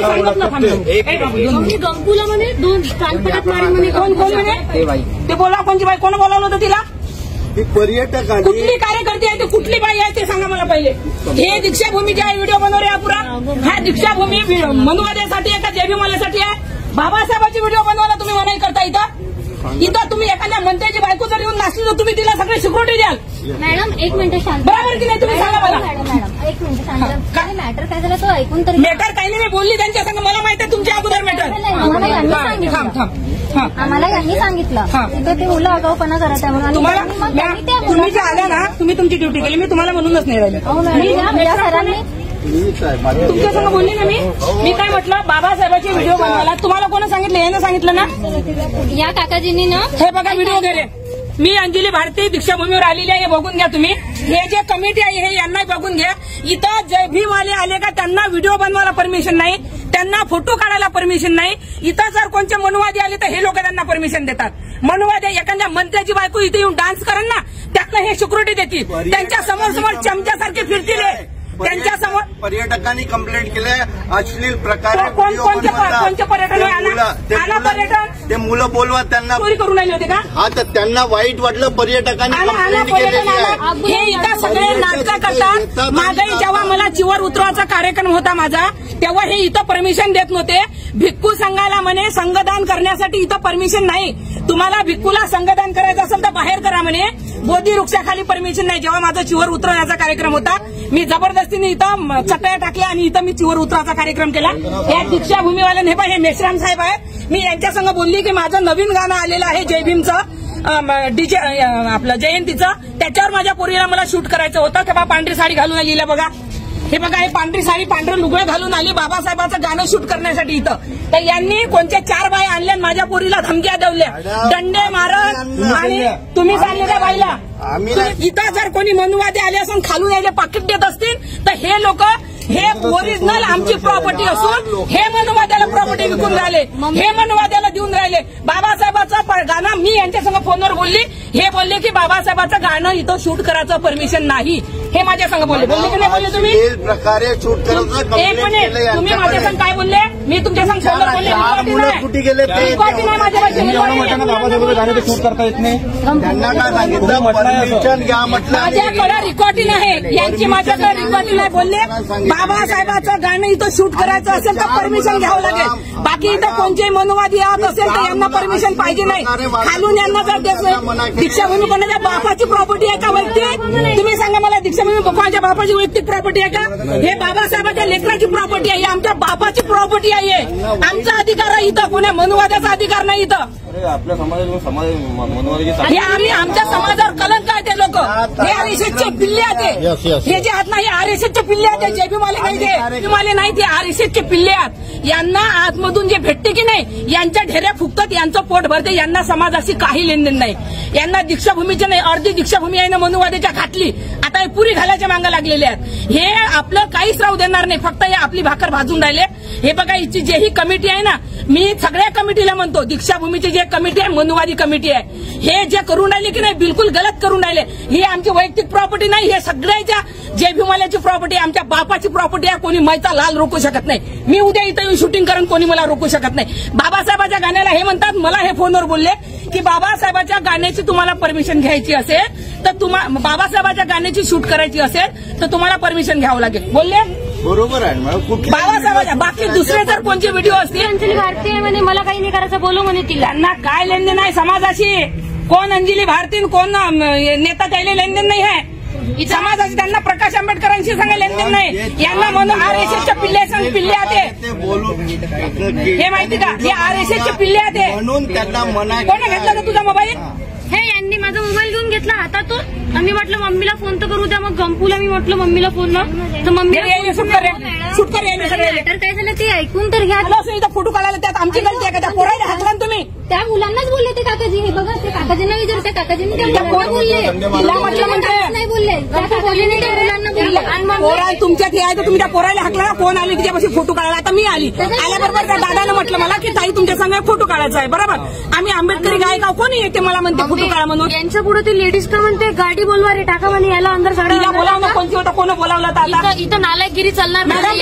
सांगितलं गंगूला म्हणे 2 कानपटात मारे म्हणे. कोण म्हणे ते बोला, कोणची बाई, कोण बोलावलं होतं तिला? पर्यटक कुठली कार्यकर्ती आहे ते, कुठली बाई आहे ते सांगा मला पहिले. हे दीक्षाभूमीचे आहे व्हिडिओ बनवले हा पुरा. हा दीक्षाभूमी मनुवाद्यासाठी आहे का जयभीमाल्यासाठी आहे? बाबासाहेबांची व्हिडिओ बनवायला तुम्ही मनाई करता इथं तुम्ही एखाद्या मंत्र्याची बायको जर येऊन नाचली तर तुम्ही तिला सगळे सिक्युरिटी द्याल. मॅडम 1 मिनिट शांत, बरोबर की नाही? तुम्ही सांगा मला. मॅडम 1 मिनिट शांत. काय मॅटर काय झालं तो ऐकून तरी. मॅटर काही नाही, मी बोलली त्यांच्या संग. मला माहिती आहे तुमच्या अगोदर मॅटर. आम्हाला यांनी सांगितलं तिथे ते मुलं आगाऊपणा करत आहे म्हणून. तुम्ही जे आल्या ना, तुम्ही तुमची ड्युटी केली, मी तुम्हाला म्हणूनच नाही राहिले. सरांनी तुमच्या संग बोलली ना मी काय म्हटलं, बाबासाहेबांचे व्हिडिओ बनवायला तुम्हाला कोण सांगितलं? यानं सांगितलं ना, या काकाजींनी ना. हे बघा व्हिडिओ वगैरे. मी अंजली भारती दीक्षाभूमीवर आलेली आहे, हे बघून घ्या तुम्ही. हे जे कमिटी आहे हे यांना बघून घ्या. इथं जयभीमवाले आले का त्यांना व्हिडिओ बनवायला परमिशन नाही, त्यांना फोटो काढायला परमिशन नाही. इथं जर कोणते मनुवादी आले तर हे लोक त्यांना परमिशन देतात. मनुवादी एखाद्या मंत्र्याची बायको इथे येऊन डान्स करेल ना, त्यातनं हे सिक्युरिटी देतील. त्यांच्या समोर चमच्यासारखे फिरतील. त्यांच्या समोर पर्यटकांनी कंप्लेंट केलंय अश्लील प्रकारे. कोणते पर्यटन? ते मुलं बोलवा, त्यांना चोरी करून आले होते का? हा, तर त्यांना वाईट वाटलं, पर्यटकांनी कंप्लेंट केलेली आहे. हे इथं सगळे नाटकं करतात. मागही जेव्हा मला चिवर उतरवायचा कार्यक्रम होता माझा, तेव्हा हे इथं परमिशन देत नव्हते. भिक्खू संघाला म्हणे संघदान करण्यासाठी इथं परमिशन नाही. तुम्हाला भिक्खूला संघदान करायचं असेल तर बाहेर करा म्हणे. बोधी वृक्षाखाली परमिशन नाही. जेव्हा माझा चिवर उतरवण्याचा कार्यक्रम होता, मी जबरदस्तीने इथं चटया टाकल्या आणि इथं मी चिवर उतराचा कार्यक्रम केला. या दीक्षाभूमीवाल्याने हे मेश्राम साहेब आहे, मी यांच्या संग बोलली की माझं नवीन गाणं आलेलं आहे जयभीमचं, डीजे आपलं जयंतीचं, त्याच्यावर माझ्या पोरीला मला शूट करायचं होतं. तेव्हा पांढरी साडी घालून आली बघा. हे बघा, हे पांढरी साडी पांढरं लुगडं घालून आली बाबासाहेबाचं गाणं शूट करण्यासाठी इथं. तर यांनी कोणत्या 4 बाया आणल्या, माझ्या पोरीला धमक्या देवल्या, दंडे मारत. आणि तुम्ही सांगितल्या बाईला इथं जर कोणी मनुवादी आले असून खालून यायला पाकिट देत असतील तर हे लोक, हे ओरिजिनल आमची प्रॉपर्टी असून हे मनुवाद्याला प्रॉपर्टी विकून राहिले, हे मनुवाद्याला देऊन राहिले. बाबासाहेबाचं गाणं, मी यांच्यासंग फोनवर बोलली, हे बोलले की बाबासाहेबाचं गाणं इथं शूट करायचं परमिशन नाही. हे माझ्या संग बोलले की नाही बोलले तुम्ही? प्रकारे शूट करायचं. एक मिनिट, तुम्ही माझ्या संग काय बोलले? मी तुमच्या संग फोनवर बोलले. कुठे गेले ते? बाबासाहेबांचं गाणं शूट करता येत नाही. त्यांना काय सांगितलं? परमिशन घ्या म्हटलं. माझ्याकडे रेकॉर्डिंग आहे, यांची माझ्याकडे रेकॉर्डिंग आहे. बोलले बाबासाहेबाचं गाणं इथं शूट करायचं असेल तर परमिशन घ्यावं लागेल. बाकी इथं कोणतेही मनुवादी येत असेल तर यांना परमिशन पाहिजे नाही. खालून यांना जर देत नाही. दीक्षाभूमी कोणाच्या बापाची प्रॉपर्टी आहे का वैयक्तिक? तुम्ही सांगा मला, दीक्षाभूमी कोणाच्या बापाची वैयक्तिक प्रॉपर्टी आहे का? हे बाबासाहेबांच्या लेकराची प्रॉपर्टी आहे, आमच्या बापाची प्रॉपर्टी आहे. आमचा अधिकार आहे इथं, कोण्या मनुवाद्याचा अधिकार नाही इथं. आपल्या समाजात हे आम्ही आमच्या समाजावर कलंक आहे. ते लोक हे आरएसएसचे पिल्ले आहेत. हे जे आहेत ना, हे आरएसएसचे पिल्ले आहेत. जयभीमवाले नाही, ते जयभीमवाले नाही, ते आरएसएसचे पिल्ले आहेत. यांना आतमधून जे भेटते की नाही, यांच्या ढेऱ्या फुकतात, यांचं पोट भरते. यांना समाजाशी काही लेनदेन नाही. यांना दीक्षाभूमीचे नाही, अर्धी दीक्षाभूमी आहे ना मनुवाद्याच्या घातली, आता हे पुरी घालायच्या मागं लागलेले आहेत. हे आपलं काहीच राहू देणार नाही, फक्त हे आपली भाकर भाजून राहिले. हे बघा, हिची जे ही कमिटी आहे ना, मी सगळ्या कमिटीला म्हणतो, दीक्षाभूमीची जे कमिटी आहे मनुवादी कमिटी आहे, हे जे करून राहिले की नाही बिलकुल गलत करून राहिले. ही आमची वैयक्तिक प्रॉपर्टी नाही, हे सगळ्याच्या जयभीमवाल्याची प्रॉपर्टी आहे, आमच्या बापाची प्रॉपर्टी आहे. कोणी मैचा लाल रोखू शकत नाही. मी उद्या इथं येऊन शूटिंग करून कोणी मला रोखू शकत नाही. बाबासाहेबाच्या गाण्याला हे म्हणतात, मला हे फोनवर बोलले की बाबासाहेबाच्या गाण्याची तुम्हाला परमिशन घ्यायची असेल तर बाबासाहेबाच्या गाण्याची शूट करायची असेल तर तुम्हाला परमिशन घ्यावं लागेल बोलले. बरोबर आहे बाबासाहेबाच्या. बाकी दुसरे जर कोणते व्हिडिओ असतील, अंजली भारती आहे म्हणे, मला काही नाही करायचं, बोलू म्हणे तिला. त्यांना काय लेनदेन आहे समाजाशी? कोण अंजली भारती, कोण नेता, त्याला लेनदेन नाही आहे समाजाशी. त्यांना प्रकाश आंबेडकरांशी सांगा लेनदेन नाही. यांना म्हणून आरएसएसच्या पिल्ले आहेत. हे माहिती का? हे आरएसएसचे पिल्ले आहेत. म्हणून त्यांना मना. कोणी घेतला का तुझा मोबाईल? हे यांनी माझा मोबाईल घेऊन घेतला हातातून. आम्ही म्हटलं मम्मीला फोन तर करू द्या. मग गंपूला मी म्हटलं मम्मीला फोन ना, तर मम्मीला शूट कर. काय झालं ते ऐकून तर घ्या. फोटो काढायला त्यात आमची गलती आहे का? त्या पोराला हातला तुम्ही. त्या मुलांनाच बोलले ते काकाजी. हे बघा ते काकाजींना विचार, त्या काकाजींनी त्या मुलांना बोलले. तिला म्हटलं म्हणजे नाही बोलले, त्या बोलले नाही, त्या मुलांना बोलले. पोरा तुमच्यात हे आहे तर तुम्ही त्या पोराला हाकला. फोन आली तिच्यापाशी फोटो काढायला. आता मी आली, आल्याबरोबर त्या दादानं म्हटलं मला की ताई तुमच्या संग फोटो काढायचा आहे. बरोबर, आम्ही आंबेडकरी गायक कोणी येते मला म्हणते फोटो काढा म्हणून. यांच्या पुढे ते लेडीज का म्हणते गाडी बोलवा रे टाका म्हणे याला अंदर तिला बोलावलं. कोणती होता, कोण बोलावलं तर आता इथं नालायकगिरी चालणार मॅडम.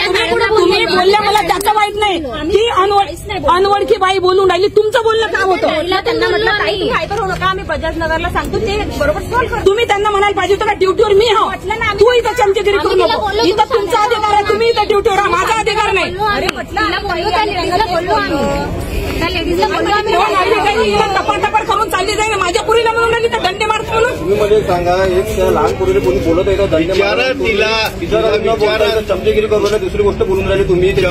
तुम्ही बोलल्या मला त्याचं वाईट नाही. ती अनवळखी बाई बोलून राहिली. तुमचं बोलणं काय होतं? त्यांना म्हटलं ताई तुम्ही हायपर होऊ नका, आम्ही बजाज नगरला सांगतो ते बरोबर सॉल्व्ह करतो. तुम्ही त्यांना म्हणायला पाहिजे होतं का ड्युटीवर मी हा तू इथं चमचेगिरी करू नको. इथं तुमचा अधिकार आहे, तुम्ही इथं ड्युटीवर हा, माझा अधिकार नाही. अरे म्हटलं बोललो, त्या लेडीजला बोललो आम्ही, त्या लेडीजला बोललो आम्ही. टपाटपाट करून चालली जाईल. माझ्या पुरीला म्हणून राहिली तर दंडे मारतो म्हणून. तुम्ही मध्ये सांगा, एक लहान पोरीला कोणी बोलत आहे का? विचारा तिला चमचेगिरी करू नये. दुसरी गोष्ट बोलून राहिली तुम्ही. ते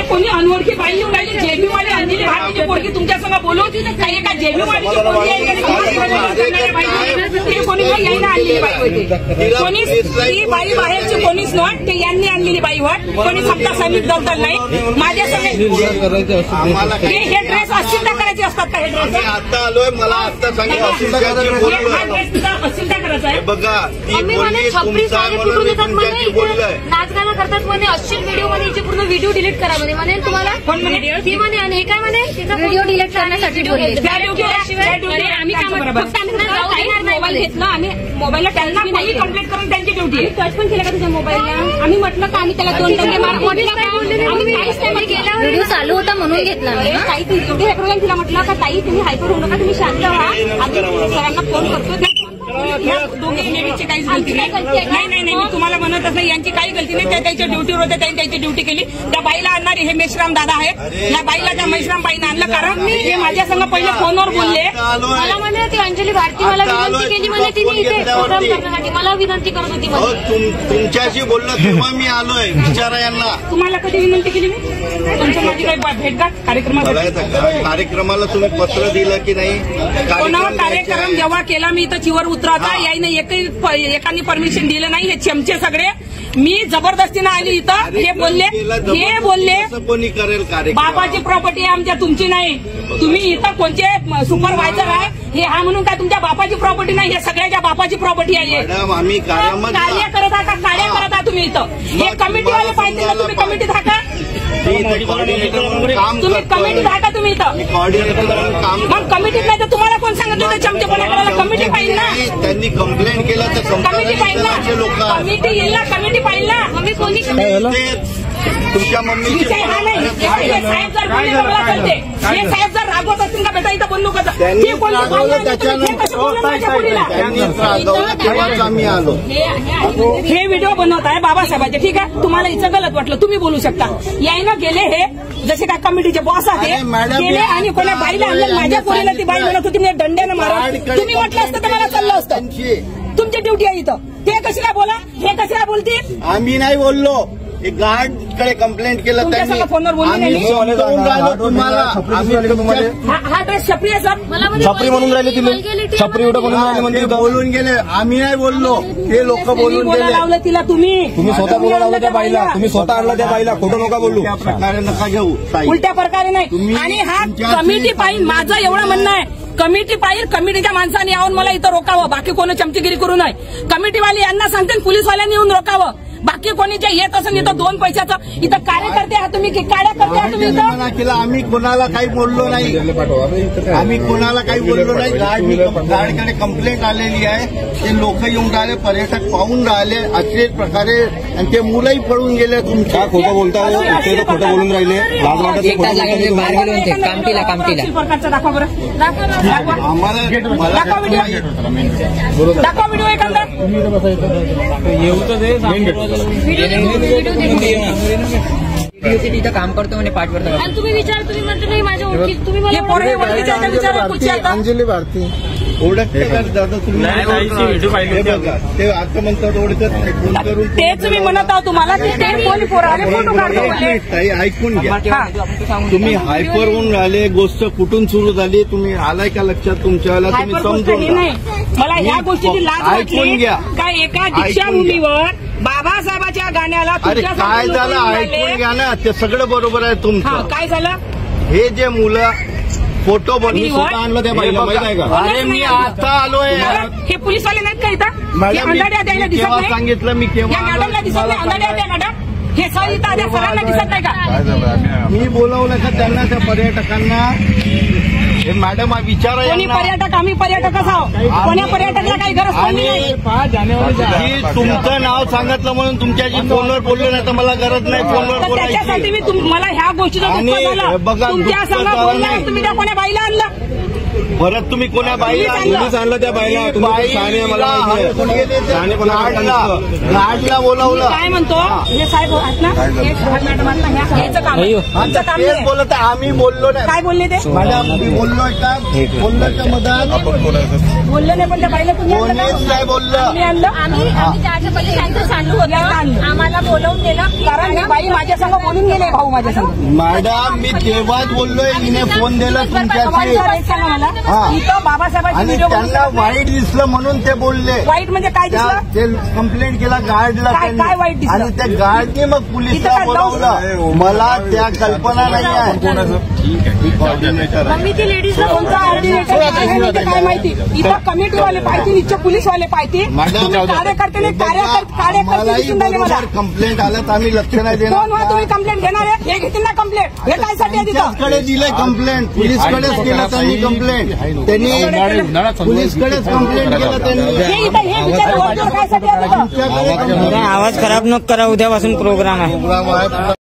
कोणी अनोळखी बाई येऊन राहिली. जेबीवाली अंजली भारतीची पोरगी तुमच्या संग बोलवत काही एका जेबीवालीची पोरगी आहे कोणी यायला आणलेली बाई होती. कोणीच ती बाई बाहेरची कोणीच नव्हत, ते यांनी आणलेली बाई होत. कोणी सत्ता सैनिक दौलत नाही. माझ्या संग हे ड्रेस अशिलता करायचे असतात का? हे ड्रेस आता आलोय, मला आता सांगितलं अशिलता करायचं आहे. बघा आम्ही म्हणे छपरी साडी कुठून येतात म्हणे, नाच गाणं करतात म्हणे, अश्लील व्हिडिओ म्हणे, हिचे पूर्ण व्हिडिओ डिलीट करा म्हणे. म्हणे तुम्हाला कोण म्हणे? ती म्हणे. आणि हे काय म्हणे, व्हिडिओ डिलीट करण्यासाठी बोलले. आम्ही काय मोबाईल घेतला, आम्ही मोबाईलला त्यांना काही कंप्लेंट करून त्यांची ड्युटी आहे. टच पण केला का तुझ्या मोबाईलला? आम्ही म्हटलं का आम्ही त्याला 2 दंडे मार म्हटलं काय आम्ही काहीच नाही केल्यावर व्हिडिओ चालू होता म्हणून घेतला मी. ताई ती एवढी हायपर. तिला म्हटलं का ताई तुम्ही हायपर होऊ नका, तुम्ही शांत व्हा, आम्ही सरांना फोन करतो. दोघी लेडीजची काहीच गलती नाही. नाही मी तुम्हाला म्हणत असं यांची काही गलती नाही. त्या त्याच्या ड्युटीवर होत्या, त्यांनी त्याची ड्युटी केली. त्या बाईला आणणारे हे मेश्राम दादा आहेत. या बाईला त्या मेश्राम बाईनं आणलं कारण ते माझ्या संग पहिले फोनवर बोलले. मला म्हणे ती अंजली भारती मला विनंती केली म्हणे, तिने इथे प्रोग्राम करण्यासाठी मला विनंती करत होती म्हणे. तुमच्याशी बोललं तेव्हा मी आलोय. विचारा यांना. तुम्हाला कधी विनंती केली मी? तुमच्या माझी काही भेटघाट कार्यक्रमाला तुम्ही पत्र दिलं की नाही? कार्यक्रम जेव्हा केला मी इथं चिवर उतराचा याने एकाने परमिशन दिलं नाही. हे चमचे सगळे मी जबरदस्तीनं आली इथं. हे बोलले कोणी करेल कार्य? बापाची प्रॉपर्टी आहे आमच्या, तुमची नाही. तुम्ही इथं कोणते सुपरवायझर आहे हे हा म्हणून काय तुमच्या बापाची प्रॉपर्टी नाही. हे सगळ्याच्या बापाची प्रॉपर्टी आहे. मॅडम आम्ही कार्य करत आहात तुम्ही इथं. हे कमिटीवाले पाहिजे ना, तुम्ही कमिटीत हा का? कॉर्डिनेटर म्हणून काम तुम्ही कमिटीत हा का? तुम्ही इथं कॉर्डिनेटर म्हणून काम. मग कमिटीत नाही तर तुम्हाला कोण सांगितलं चमचेपणा करायला? कमिटी पाहिजे ना. त्यांनी कंप्लेंट केलं तर कमिटी पाहिजे ना. लोक कमिटी येईल ना, कमिटी पाहिजे ना. मम्मी कोणी तुमच्या मम्मीची विषय हा नाही. हे साहेब जर बोलले तर मला कळते. हे साहेब जर रागवत असतील का बेटा इथं बोलू कसं? त्यांनी रागवलं तेव्हाच आम्ही आलो. हे व्हिडिओ बनवत आहे बाबासाहेबांचे, ठीक आहे. तुम्हाला इथं गलत वाटलं तुम्ही बोलू शकता. यायनं गेले हे जसे काय कमिटीचे बॉस आहेत गेले आणि कोणा बाईला आणलं. माझ्या पोरीला ती बाई म्हणत होती मी दंड्यानं मारा. तुम्ही म्हटलं असतं तर मला चाललं असतं. तुमची ड्युटी आहे इथं. ते कशाला बोला, हे कशाला बोलतील? आम्ही नाही बोललो. गार्ड कडे कंप्लेंट केलं त्यांनी. फोनवर बोलली तुम्हाला. हा ड्रेस छपरी आहे सर. मला छपरी म्हणून राहिली तिने. छपरी एवढं म्हणून राहिली म्हणजे बोलून गेले. आम्ही नाही बोललो, ते लोक बोलून गेले. लावलं तिला तुम्ही स्वतः बोलायला लावलं त्या बाईला. तुम्ही स्वतः आणलं त्या बाईला. खोटं नका बोलू. त्या प्रकारे नका घेऊ. उलट्या प्रकारे नाही. आणि हा कमिटी पाहिजे. माझं एवढं म्हणणं आहे कमिटी पाहिजे. कमिटीच्या माणसाने येऊन मला इथं रोकावं. बाकी कोणी चमचेगिरी करू नये. कमिटीवाले यांना सांगते, पोलीसवाल्यांनी येऊन रोकावं. बाकी कोणी जे येत असेल इथं 2 पैशाचं. इथं कार्यकर्ते आहात तुम्ही की कार्यकर्ते आहात तुम्ही इथं? केलं आम्ही कोणाला काही बोललो नाही. आम्ही कोणाला काही बोललो नाही. गार्डकडे कंप्लेंट आलेली आहे. ते लोक येऊन राहिले, पर्यटक पाहून राहिले असेच प्रकारे. आणि ते मुलंही पळून गेले. तुमच्या खोटं बोलता हो. ते तर खोटं बोलून राहिले. लाज वाटत नाही. प्रकारचा दाखवा बरं. दाखवा व्हिडिओ एखादा. तिथं काम करतो म्हणे पाठ करतो. आणि तुम्ही विचार, तुम्ही म्हणतो नाही माझ्या ओळखी, तुम्ही मला अंजली भारती ओळखते का दादा? तुम्ही ते आता म्हणतात ओळखत नाही. फोन करून तेच मी म्हणत आहोत तुम्हाला की ते कोणी पोराले फोटो काढतो. ताई ऐकून घ्या. तुम्ही हायपर होऊन राहिले. गोष्ट कुठून सुरू झाली तुम्ही आलाय का लक्षात तुमच्याला? तुम्ही समजून नाही. मला ह्या गोष्टीची लाज वाटली घ्या. काय एका दीक्षाभूमीवर बाबासाहेबाच्या गाण्याला अरे काय झालं ऐकून घ्या ना. ते सगळं बरोबर आहे तुमचं. काय झालं? हे जे मुलं फोटो मी स्वतः आणलं त्या बाईला माहित आहे का? अरे मी आता आलोय. हे पोलीसवाले नाहीत का इथं? हे मॅडम अंधाड्या द्यायला मी दिसत केव्हा नाही? सांगितलं मी या केव्हा मॅडमला दिसत नाही अंधाड्या द्या मॅडम? हे सर इथं आल्या सरांना दिसत नाही का? मी बोलवलं का त्यांना त्या पर्यटकांना हे मॅडम विचारा कोणी यांना. पर्यटक आम्ही पर्यटकच आहोत. कोण्या पर्यटकाला काही गरज पडली नाही. जी तुमचं नाव सांगितलं म्हणून तुमच्याशी फोनवर बोललो नाही तर मला गरज नाही फोनवर तर त्याच्यासाठी बोलायची. मी मला ह्या गोष्टीचं आणि दुःख झालं. बघा, तुमच्या दुःख संग झालं बोलणार नाही. तुम्ही त्या कोण्या बाईला आणलं? परत तुम्ही कोणा बाईला तुम्हीच आणलं त्या बाईला. तुम्ही शहाणे मला माहिती आहे. शहाणे कोणाला गाडला बोलावलं. काय म्हणतो हे साहेब आहेत ना हे मॅडम आहेत ना ह्याचं काम आहे. आमचं काम तेच नाही. बोलत आहे. आम्ही बोललो नाही. काय बोलले ते? मॅडम मी बोललोय का? बोललोच्या मधात बोलले नाही पण त्या बाईला तुम्ही आणलं कोणीच का? नाही बोललं. तुम्ही आणलं आम्ही त्याच्या पहिले त्यांचं आणलं यांना आणलं. होतं आम्हाला बोलवून नेलं कारण ही बाई माझ्या संग बोलून गेले भाऊ माझ्या संग. मॅडम मी तेव्हाच बोललोय हिने फोन दिला तुमच्याशी सर, एक सांगा मला हा. इथं बाबासाहेबांची आणि व्हिडिओ बनवून त्यांना शकत नाही. वाईट दिसलं म्हणून ते बोलले. वाईट म्हणजे काय दिसलं? ते कंप्लेंट केला गार्डला काय- काय वाईट त्यांनी. दिसलं? आणि त्या गार्डने मग इथं पोलिसला काय बोलावलं. मला त्या कल्पना नाही आहे. मग मी ती लेडीजला फोन कोणता ऑर्डिनेटर काय माहिती? इथं कमिटीवाले पाहिजे इथं पोलीसवाले पाहिजे. मॅडम कार्यकर्ते मलाही दिसून राहिले मला. बरोबर कंप्लेंट आलं तर आम्ही लक्ष नाही कोण व्हा तुम्ही देणार. कंप्लेंट घेणार आहे? हे घेतील ना कंप्लेंट? हे काय साठी आहे तिथं? तुमच्याचकडे दिलंय कंप्लेंट. पोलीसकडेच केलं त्यांनी कंप्लेंट. त्यांनी पोलीसकडेच कंप्लेंट केलं त्यांनी. हे इथं हे विचार काय साठी आहे तिथं? तुमच्याकडे आवाज खराब नको करा. उद्यापासून प्रोग्राम आहे.